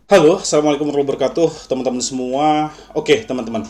Halo, assalamualaikum warahmatullahi wabarakatuh, teman-teman semua. Oke, teman-teman,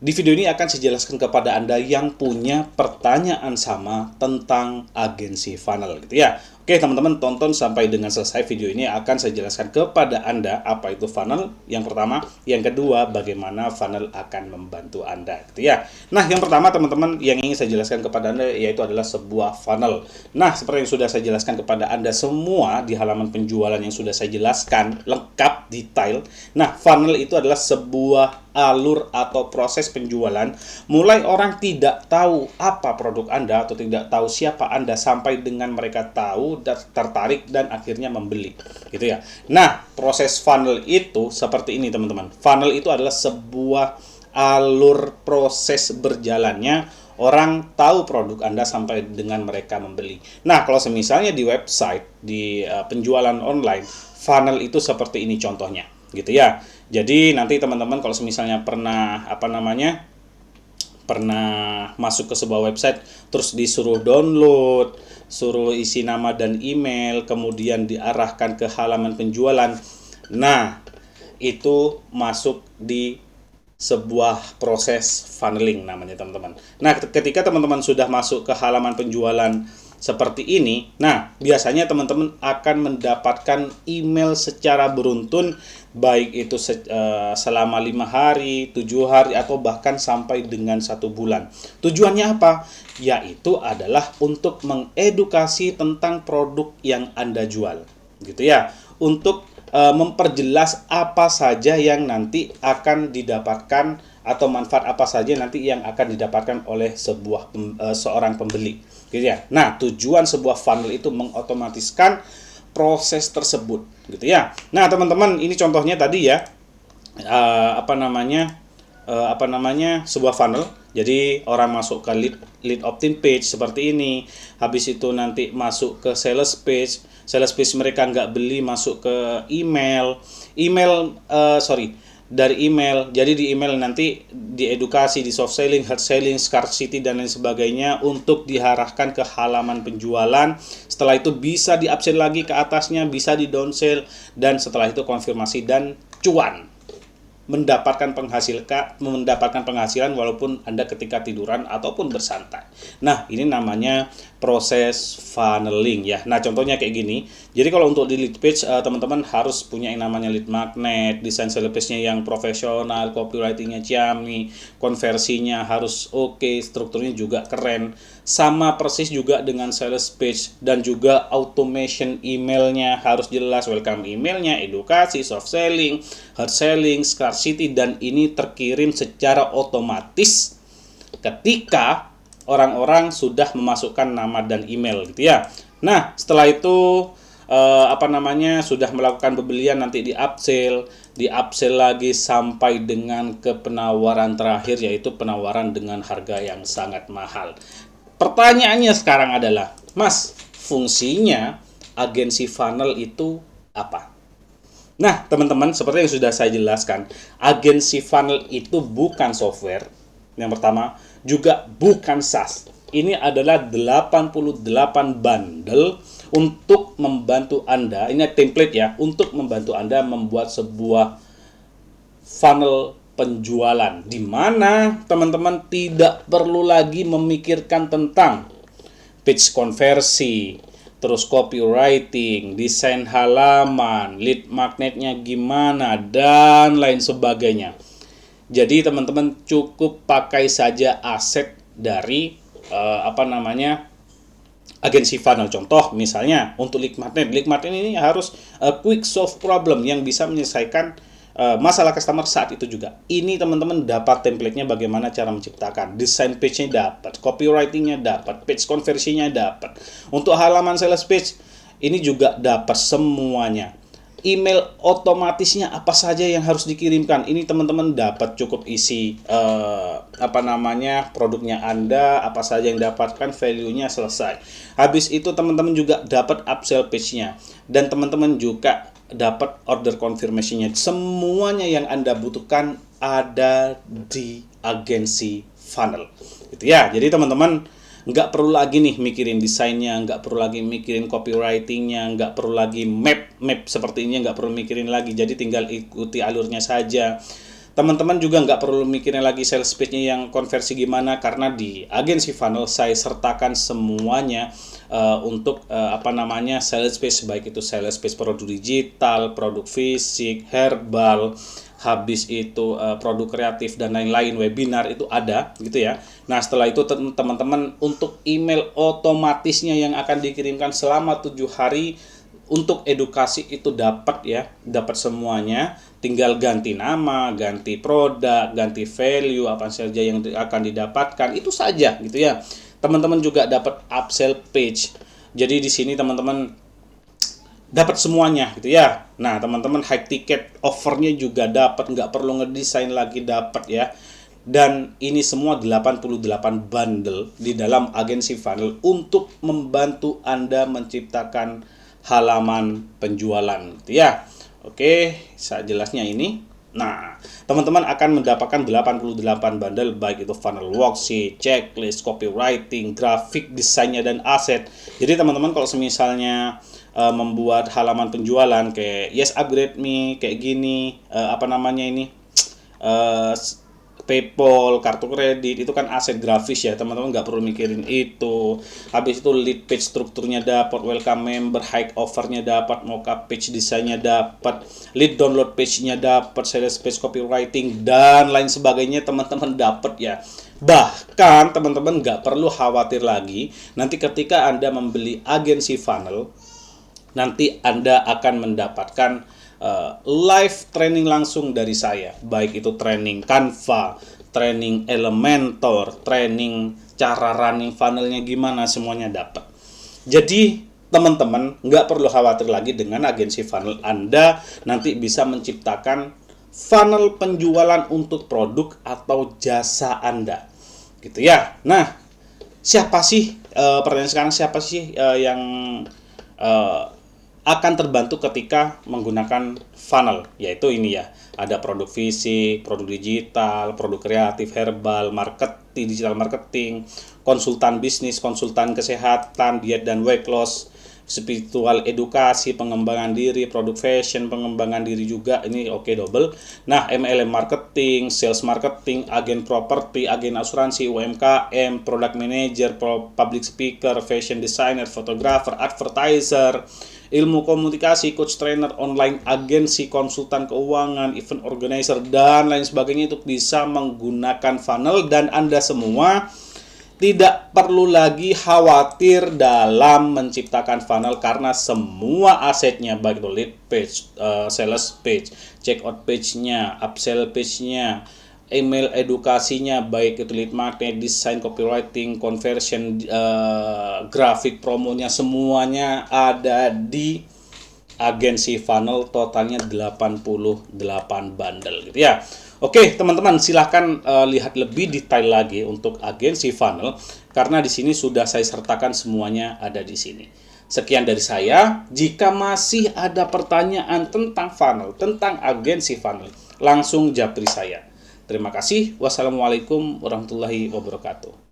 di video ini akan saya jelaskan kepada Anda yang punya pertanyaan sama tentang agensi funnel, gitu ya. Oke, teman-teman, tonton sampai dengan selesai video ini akan saya jelaskan kepada Anda apa itu funnel. Yang pertama, yang kedua, bagaimana funnel akan membantu Anda, gitu ya. Nah, yang pertama, teman-teman, yang ingin saya jelaskan kepada Anda yaitu adalah sebuah funnel. Nah, seperti yang sudah saya jelaskan kepada Anda semua di halaman penjualan yang sudah saya jelaskan lengkap, detail. Nah, funnel itu adalah sebuah alur atau proses penjualan mulai orang tidak tahu apa produk Anda atau tidak tahu siapa Anda sampai dengan mereka tahu dan tertarik dan akhirnya membeli, gitu ya. Nah, proses funnel itu seperti ini, teman-teman. Funnel itu adalah sebuah alur proses berjalannya orang tahu produk Anda sampai dengan mereka membeli. Nah, kalau misalnya di website, di penjualan online, funnel itu seperti ini contohnya, gitu ya. Jadi nanti teman-teman kalau misalnya pernah masuk ke sebuah website terus disuruh download, suruh isi nama dan email, kemudian diarahkan ke halaman penjualan. Nah, itu masuk di sebuah proses funneling namanya, teman-teman. Nah, ketika teman-teman sudah masuk ke halaman penjualan seperti ini, nah biasanya teman-teman akan mendapatkan email secara beruntun, baik itu selama 5 hari, 7 hari, atau bahkan sampai dengan 1 bulan. Tujuannya apa? Yaitu adalah untuk mengedukasi tentang produk yang Anda jual, gitu ya. Untuk memperjelas apa saja yang nanti akan didapatkan atau manfaat apa saja nanti yang akan didapatkan oleh seorang pembeli, gitu ya. Nah, tujuan sebuah funnel itu mengotomatiskan proses tersebut, gitu ya. Nah, teman-teman, ini contohnya tadi ya, sebuah funnel. Jadi orang masuk ke lead opt-in page seperti ini, habis itu nanti masuk ke sales page mereka nggak beli, masuk ke dari email. Jadi di email nanti diedukasi, di soft selling, hard selling, scarcity dan lain sebagainya untuk diarahkan ke halaman penjualan. Setelah itu bisa di upsell lagi ke atasnya, bisa di downsell, dan setelah itu konfirmasi dan cuan. mendapatkan penghasilan walaupun Anda ketika tiduran ataupun bersantai. Nah, ini namanya proses funneling ya. Nah, contohnya kayak gini. Jadi kalau untuk di lead page, teman-teman harus punya yang namanya lead magnet, desain sales page-nya yang profesional, copywriting-nya ciamik, konversinya harus oke, strukturnya juga keren. Sama persis juga dengan sales page, dan juga automation emailnya harus jelas, welcome emailnya, edukasi, soft selling, hard selling, scarcity, dan ini terkirim secara otomatis ketika orang-orang sudah memasukkan nama dan email, gitu ya. Nah, setelah itu sudah melakukan pembelian, nanti di upsell lagi sampai dengan ke penawaran terakhir, yaitu penawaran dengan harga yang sangat mahal. Pertanyaannya sekarang adalah, Mas, fungsinya agensi funnel itu apa? Nah, teman-teman, seperti yang sudah saya jelaskan, agensi funnel itu bukan software. Yang pertama, juga bukan SaaS. Ini adalah 88 bundle untuk membantu Anda, ini template ya, untuk membantu Anda membuat sebuah funnel penjualan, di mana teman-teman tidak perlu lagi memikirkan tentang page konversi, terus copywriting, desain halaman, lead magnetnya gimana, dan lain sebagainya. Jadi teman-teman cukup pakai saja aset dari agensi funnel. Contoh misalnya untuk lead magnet ini harus quick solve problem yang bisa menyelesaikan masalah customer saat itu juga. Ini teman-teman dapat template-nya, bagaimana cara menciptakan, desain page-nya dapat, copywriting-nya dapat, page konversinya dapat. Untuk halaman sales page ini juga dapat semuanya. Email otomatisnya apa saja yang harus dikirimkan, ini teman-teman dapat, cukup isi produknya Anda, apa saja yang dapatkan, value-nya, selesai. Habis itu teman-teman juga dapat upsell page-nya, dan teman-teman juga dapat order confirmation-nya. Semuanya yang Anda butuhkan ada di agensi funnel, gitu ya. Jadi teman-teman, nggak perlu lagi nih mikirin desainnya, nggak perlu lagi mikirin copywritingnya, nggak perlu lagi map seperti ini, nggak perlu mikirin lagi. Jadi tinggal ikuti alurnya saja. Teman-teman juga nggak perlu mikirin lagi sales page-nya yang konversi gimana, karena di agensi funnel saya sertakan semuanya untuk sales page, baik itu sales page produk digital, produk fisik, herbal, habis itu produk kreatif dan lain-lain, webinar itu ada gitu ya. Nah, setelah itu teman-teman untuk email otomatisnya yang akan dikirimkan selama 7 hari untuk edukasi itu dapat ya, dapat semuanya. Tinggal ganti nama, ganti produk, ganti value apa saja yang akan didapatkan, itu saja gitu ya. Teman-teman juga dapat upsell page. Jadi di sini teman-teman dapat semuanya gitu ya. Nah, teman-teman high ticket offernya juga dapat, nggak perlu ngedesain lagi, dapat ya. Dan ini semua 88 bundle di dalam agensi funnel untuk membantu Anda menciptakan halaman penjualan gitu ya. Oke, saya jelasnya ini. Nah, teman-teman akan mendapatkan 88 bundle, baik itu funnel worksheet, checklist, copywriting, grafik, desainnya, dan aset. Jadi teman-teman kalau misalnya membuat halaman penjualan kayak Yes Upgrade Me, kayak gini, PayPal, kartu kredit, itu kan aset grafis ya, teman-teman nggak perlu mikirin itu. Habis itu lead page strukturnya dapat, welcome member, hike offernya dapat, mockup page desainnya dapat, lead download page-nya dapat, sales page, copywriting, dan lain sebagainya teman-teman dapat ya. Bahkan teman-teman nggak perlu khawatir lagi, nanti ketika Anda membeli agensi funnel, nanti Anda akan mendapatkan live training langsung dari saya, baik itu training Canva, training Elementor, training cara running funnelnya gimana, semuanya dapat. Jadi teman-teman nggak perlu khawatir lagi dengan agensi funnel. Anda nanti bisa menciptakan funnel penjualan untuk produk atau jasa Anda gitu ya. Nah, siapa sih pertanyaan sekarang, siapa sih yang akan terbantu ketika menggunakan funnel? Yaitu ini ya, ada produk fisik, produk digital, produk kreatif, herbal, marketing, digital marketing, konsultan bisnis, konsultan kesehatan, diet dan weight loss, spiritual edukasi, pengembangan diri, produk fashion, pengembangan diri juga, ini oke double. Nah, MLM marketing, sales marketing, agen properti, agen asuransi, UMKM, product manager, public speaker, fashion designer, photographer, advertiser, ilmu komunikasi, coach trainer, online agensi, konsultan keuangan, event organizer, dan lain sebagainya, itu bisa menggunakan funnel. Dan Anda semua tidak perlu lagi khawatir dalam menciptakan funnel, karena semua asetnya, baik itu lead page, sales page, checkout page-nya, upsell page-nya, email edukasinya, baik itu lead magnet, desain, copywriting, conversion, grafik promonya, semuanya ada di agensi funnel. Totalnya 88 bundle gitu ya. Oke, teman-teman silahkan lihat lebih detail lagi untuk agensi funnel, karena di sini sudah saya sertakan semuanya ada di sini. Sekian dari saya. Jika masih ada pertanyaan tentang funnel, tentang agensi funnel, langsung japri saya. Terima kasih. Wassalamualaikum warahmatullahi wabarakatuh.